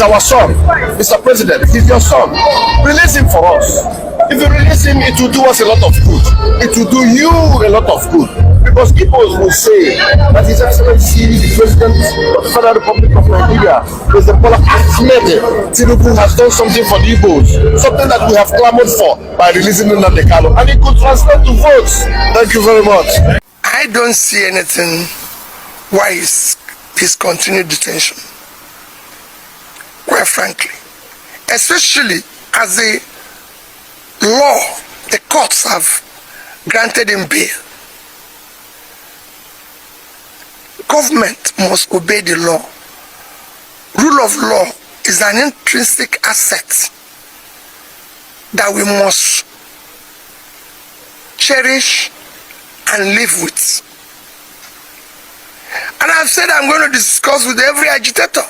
He's our son. Mr. President, he's your son. Release him for us. If you release him, it will do us a lot of good. It will do you a lot of good. Because people will say that His Excellency, the President of the Federal Republic of Nigeria, President Bola Ahmed Tinubu, has done something for the Igbos, something that we have clamored for by releasing Nnamdi Kanu, and it could translate to votes. Thank you very much. I don't see anything why his continued detention, quite frankly, especially as the law, the courts have granted him bail. Government must obey the law. Rule of law is an intrinsic asset that we must cherish and live with. And I've said I'm going to discuss with every agitator.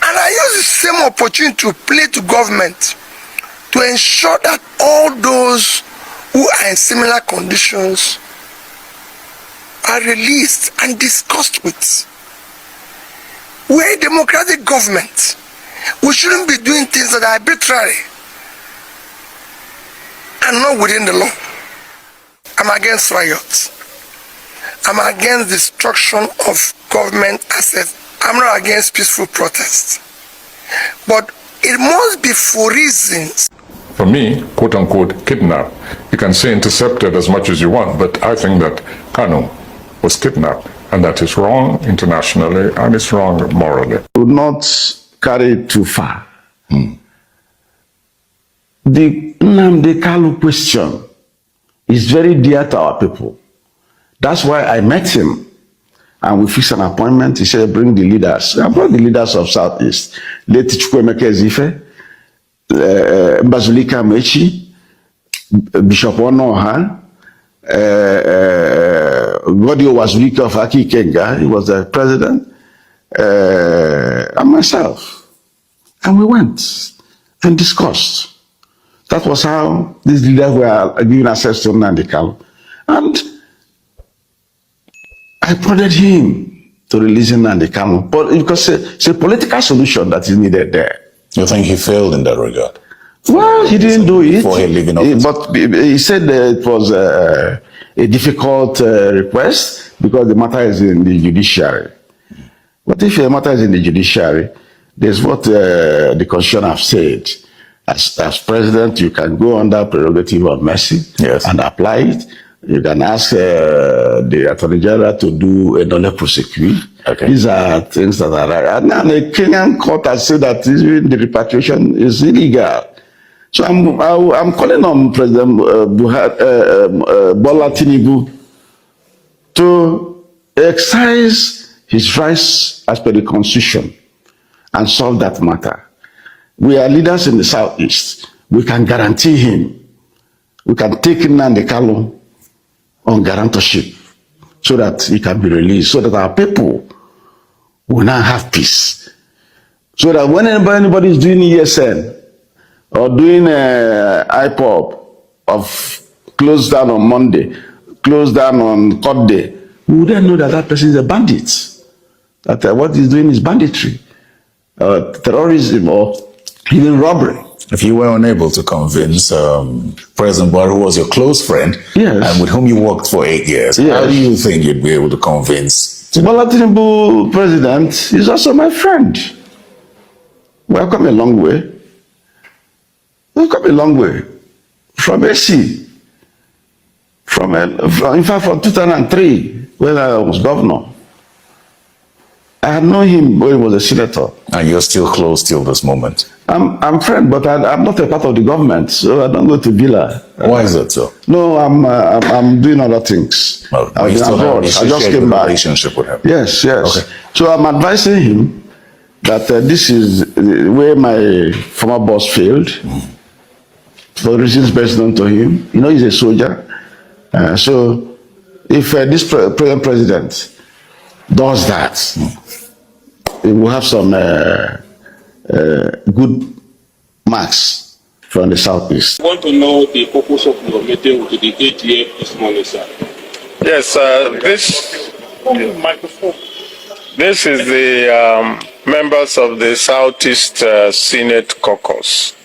And I use the same opportunity to plea to government to ensure that all those who are in similar conditions are released and discussed with. We're a democratic government. We shouldn't be doing things that are arbitrary and not within the law. I'm against riots. I'm against destruction of government assets. I'm not against peaceful protests. But it must be for reasons. For me, quote unquote, kidnapped. You can say intercepted as much as you want, but I think that Kanu was kidnapped, and that is wrong internationally and it's wrong morally. Would not carry it too far. The Nnamdi Kanu question is very dear to our people. That's why I met him and we fixed an appointment. He said, bring the leaders. I brought the leaders of Southeast. Late Chukwemeka Ezife, Mbazulika Mechi, Bishop Onoha, Godio Wazulika of Aki Kenga, he was the president, and myself. And we went and discussed. That was how these leaders were given access to Nnamdi Kanu. And I prodded him to release Nnamdi Kanu, but because it's a political solution that is needed there. You think he failed in that regard? Well, he didn't do it. Before he leaving office. But he said that it was a difficult request because the matter is in the judiciary. But if the matter is in the judiciary, there's what the constitution have said. As president, you can go under prerogative of mercy, yes, and apply it. You can ask the Attorney General to do a nolle prosequi. Okay. These are things that are right. And now the Kenyan court has said that even the repatriation is illegal. So I'm calling on President Bola Tinubu to exercise his rights as per the Constitution and solve that matter. We are leaders in the Southeast. We can guarantee him. We can take Nnamdi Kanu on guarantorship so that he can be released, so that our people will now have peace. So that when anybody is doing ESN or doing IPOP of close down on Monday, close down on court day, we would then know that that person is a bandit. That what he's doing is banditry, terrorism, or even robbery. If you were unable to convince President Buhari, who was your close friend, yes, and with whom you worked for 8 years, yes, how do you think you'd be able to convince Bola Tinubu, president, is also my friend. We have come a long way. We've come a long way from AC, in fact, from 2003, when I was governor. I had known him when he was a senator. And you're still close till this moment? I'm friend, but I'm not a part of the government, so I don't go to Villa. Why is that so? No, I'm doing other things. Well, I just came back. Relationship with him. Yes, yes. Okay. So I'm advising him that this is where my former boss failed, for reasons best known to him. You know, he's a soldier. So if this present president does that, we will have some good marks from the Southeast. I want to know the purpose of your meeting with the AGF this morning, sir. Yes, this is the members of the Southeast Senate Caucus.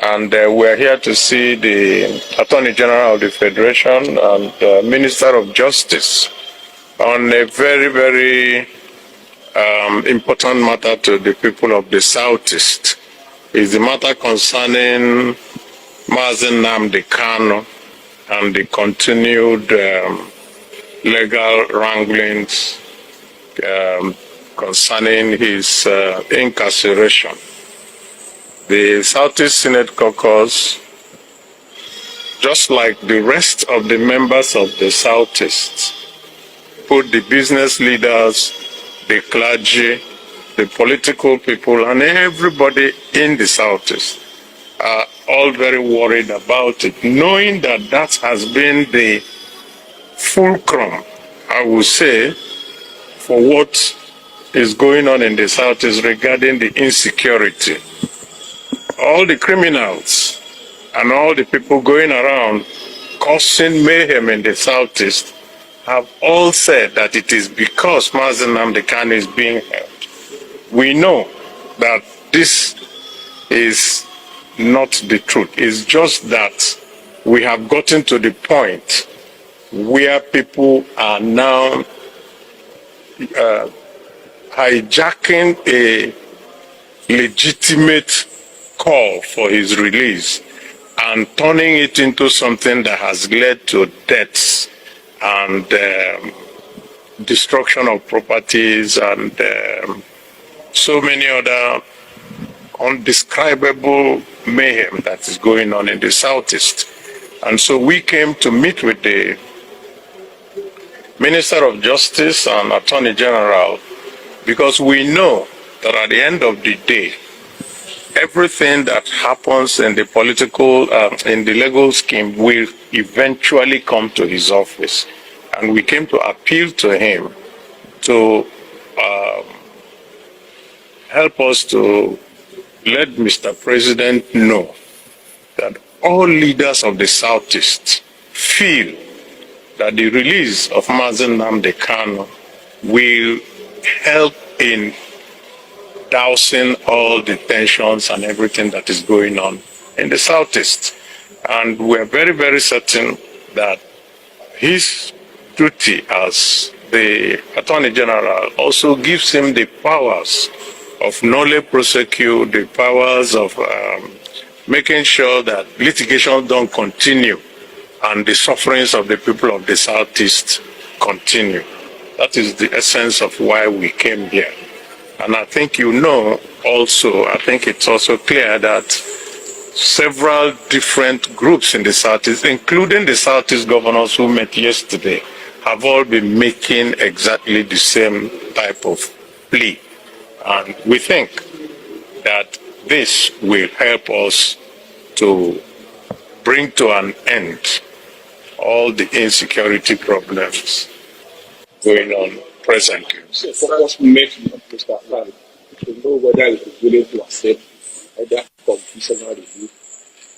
And we're here to see the Attorney General of the Federation and Minister of Justice on a very, very important matter to the people of the Southeast. It's the matter concerning Mazi Nnamdi Kanu and the continued legal wranglings concerning his incarceration. The Southeast Senate Caucus, just like the rest of the members of the Southeast, put the business leaders, the clergy, the political people, and everybody in the Southeast are all very worried about it, knowing that that has been the fulcrum, I would say, for what is going on in the Southeast regarding the insecurity. All the criminals and all the people going around causing mayhem in the Southeast have all said that it is because Mazi Nnamdi Kanu is being held. We know that this is not the truth. It's just that we have gotten to the point where people are now hijacking a legitimate call for his release and turning it into something that has led to deaths and destruction of properties and so many other undescribable mayhem that is going on in the Southeast. And so we came to meet with the Minister of Justice and Attorney General because we know that at the end of the day, everything that happens in the political, in the legal scheme will eventually come to his office. And we came to appeal to him to help us to let Mr. President know that all leaders of the Southeast feel that the release of Mazi Nnamdi Kanu will help in dousing all the tensions and everything that is going on in the Southeast. And we're very, very certain that his duty as the Attorney General also gives him the powers of nolle prosequi, the powers of making sure that litigation don't continue and the sufferings of the people of the Southeast continue. That is the essence of why we came here. And I think you know also, I think it's also clear that several different groups in the Southeast, including the Southeast governors who met yesterday, have all been making exactly the same type of plea. And we think that this will help us to bring to an end all the insecurity problems going on presently. So focus met Mr. Kanu to know whether he is willing to accept either constitutional review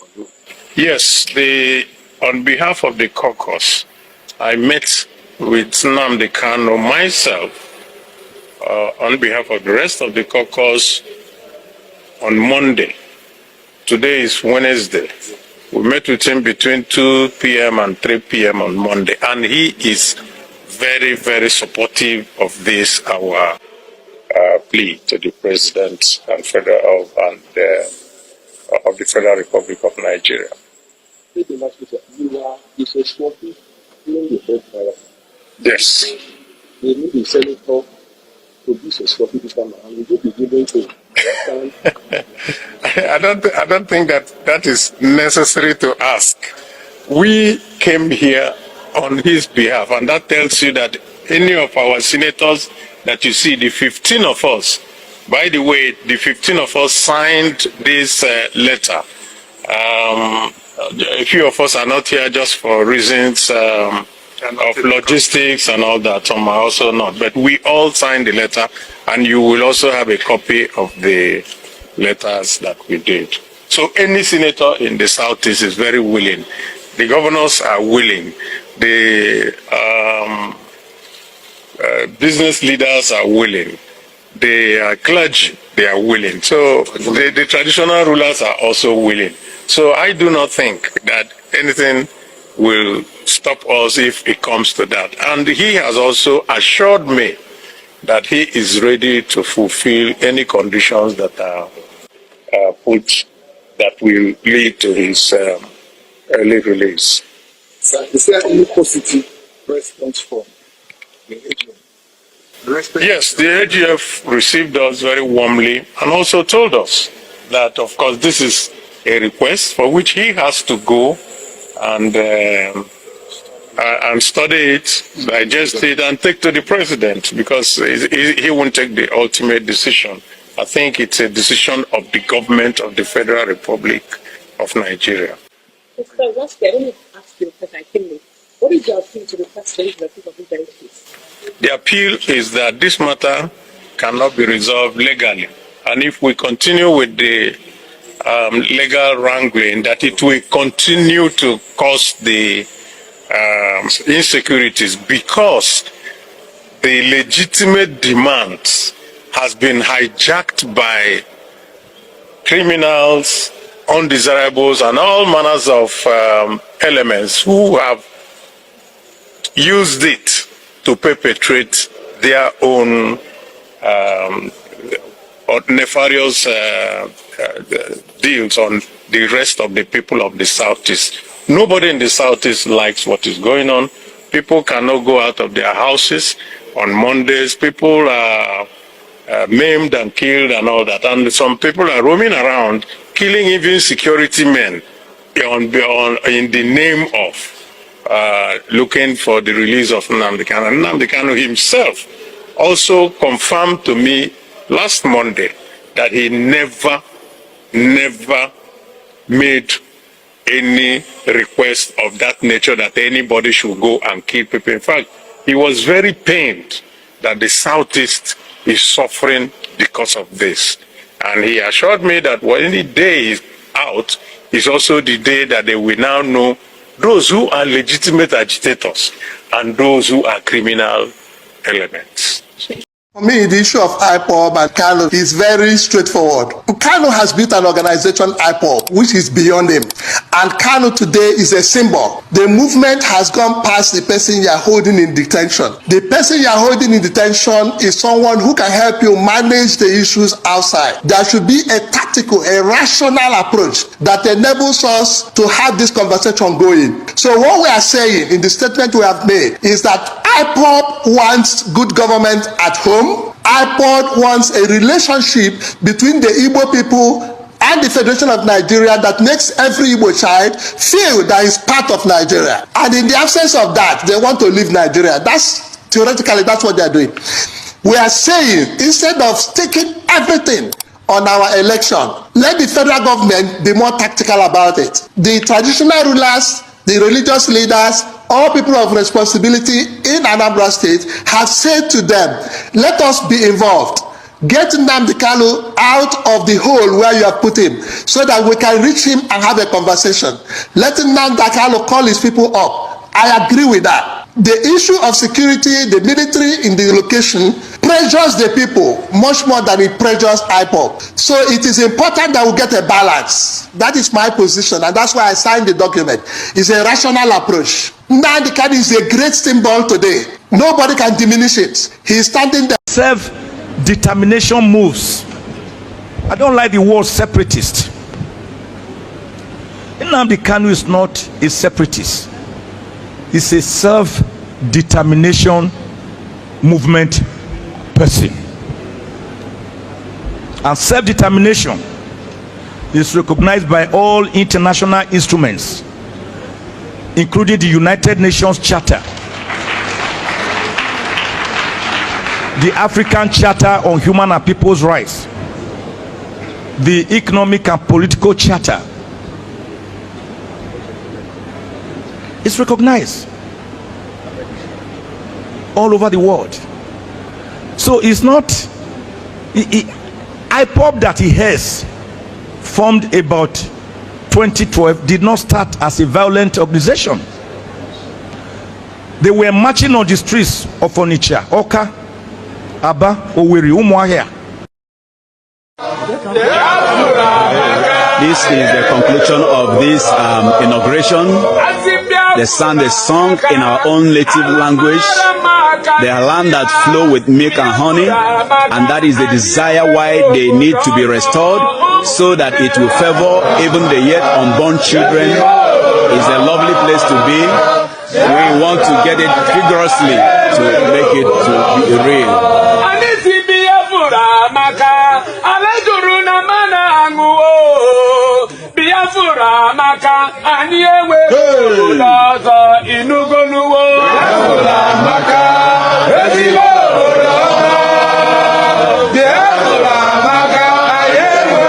or no. Yes, on behalf of the caucus, I met with Nnamdi Kanu myself on behalf of the rest of the caucus on Monday. Today is Wednesday. We met with him between 2 p.m. and 3 p.m. on Monday, and he is very, very supportive of this, our plea to the President and of the Federal Republic of Nigeria. Yes. They need the Senator to be suspected this time, and we will be given to I don't think that is necessary to ask. We came here on his behalf, and that tells you that any of our senators that you see, the 15 of us, by the way, the 15 of us signed this letter. A few of us are not here just for reasons of logistics and all that, some are also not, but we all signed the letter, and you will also have a copy of the letters that we did. So any senator in the Southeast is very willing. The governors are willing. The business leaders are willing. the clergy, they are willing. So the traditional rulers are also willing. So I do not think that anything will stop us if it comes to that. And he has also assured me that he is ready to fulfill any conditions that are put that will lead to his early release. Sir, is there any positive response from the AGF? Yes, the AGF received us very warmly and also told us that, of course, this is a request for which he has to go and study it, digest it, and take to the president, because he won't take the ultimate decision. I think it's a decision of the government of the Federal Republic of Nigeria. Mr. Waske, I want to ask you because I came late. What is your appeal to the president of this case? The appeal is that this matter cannot be resolved legally, and if we continue with the legal wrangling, that it will continue to cause the insecurities, because the legitimate demands has been hijacked by criminals, undesirables, and all manners of elements who have used it to perpetrate their own nefarious deals on the rest of the people of the Southeast. Nobody in the Southeast likes what is going on. People cannot go out of their houses on Mondays. People are maimed and killed and all that. And some people are roaming around, killing even security men in the name of looking for the release of Nnamdi Kanu. And Nnamdi Kanu himself also confirmed to me last Monday that he never made any request of that nature, that anybody should go and kill people. In fact, he was very pained that the Southeast is suffering because of this. And he assured me that when the day is out, is also the day that they will now know those who are legitimate agitators and those who are criminal elements. For me, the issue of IPOB and Kanu is very straightforward. Kanu has built an organization, IPOB, which is beyond him. And Kanu today is a symbol. The movement has gone past the person you are holding in detention. The person you are holding in detention is someone who can help you manage the issues outside. There should be a tactical, a rational approach that enables us to have this conversation going. So what we are saying in the statement we have made is that IPOB wants good government at home. IPOB wants a relationship between the Igbo people and the Federation of Nigeria that makes every Igbo child feel that he's part of Nigeria. And in the absence of that, they want to leave Nigeria. Theoretically, that's what they're doing. We are saying, instead of taking everything on our election, let the federal government be more tactical about it. The traditional rulers, the religious leaders, all people of responsibility in Anambra State have said to them, let us be involved. Get Nnamdi Kanu out of the hole where you have put him, so that we can reach him and have a conversation. Let Nnamdi Kanu call his people up. I agree with that. The issue of security, the military in the location, pressures the people much more than it pressures IPOB. So it is important that we get a balance. That is my position, and that's why I signed the document. It's a rational approach. Nnamdi Kanu is a great symbol today. Nobody can diminish it. He is standing there. Self-determination moves. I don't like the word separatist. Nnamdi Kanu is not a separatist. He's a self-determination movement person. And self-determination is recognized by all international instruments, including the United Nations Charter, the African Charter on Human and People's Rights, the Economic and Political Charter. It's recognized all over the world. So it's not IPOB that he has formed about 2012 did not start as a violent organization. They were marching on the streets of Onitsha, Oka, Aba, Owerri, Umuahia. This is the conclusion of this inauguration. They sang a song in our own native language, the land that flow with milk and honey, and that is the desire why they need to be restored, so that it will favor even the yet unborn children. It's a lovely place to be. We want to get it vigorously to make it to be real. Biafra maka ani ewe ulozo inugonuwo Biafra maka ezibo ulozo Biafra maka ayewe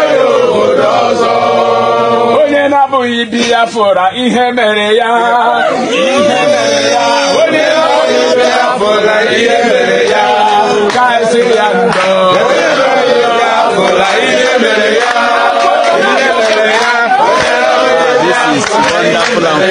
ulozo onye na-abụghị Biafra ihe mere ya onye na-abụghị Biafra ihe mere ya ka esi ya ndo Biafra ihe mere ya. This is wonderful and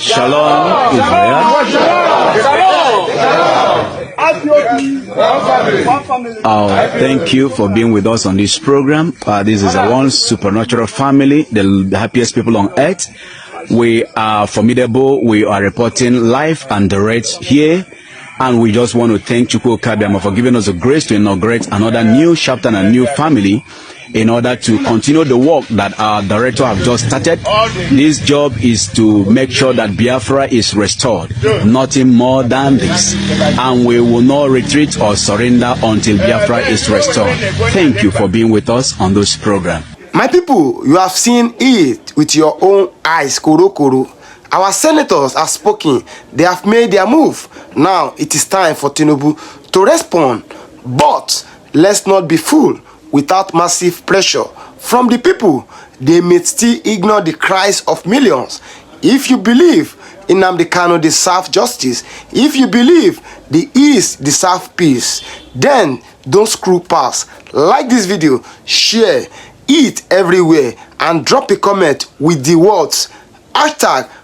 Shalom, Israel. Thank you for being with us on this program. This is a one supernatural family, the happiest people on earth. We are formidable. We are reporting live and direct here. And we just want to thank Chukwu Kabiama for giving us the grace to inaugurate another new chapter and a new family in order to continue the work that our director have just started. This job is to make sure that Biafra is restored, nothing more than this. And we will not retreat or surrender until Biafra is restored. Thank you for being with us on this program. My people, you have seen it with your own eyes, Koro Koro. Our senators have spoken. They have made their move. Now it is time for Tinubu to respond. But let's not be fooled. Without massive pressure from the people, they may still ignore the cries of millions. If you believe Nnamdi Kanu deserves justice, if you believe the East deserves peace, then don't screw past. Like this video, share it everywhere, and drop a comment with the words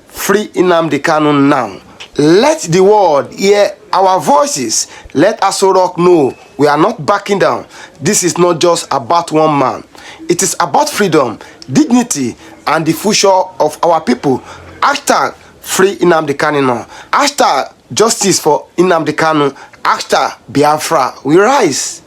#Free Nnamdi Kanu now. Let the world hear our voices. Let Aso Rock know we are not backing down. This is not just about one man. It is about freedom, dignity, and the future of our people. #Free Nnamdi Kanu. #Justice for Nnamdi Kanu. #Biafra. We rise.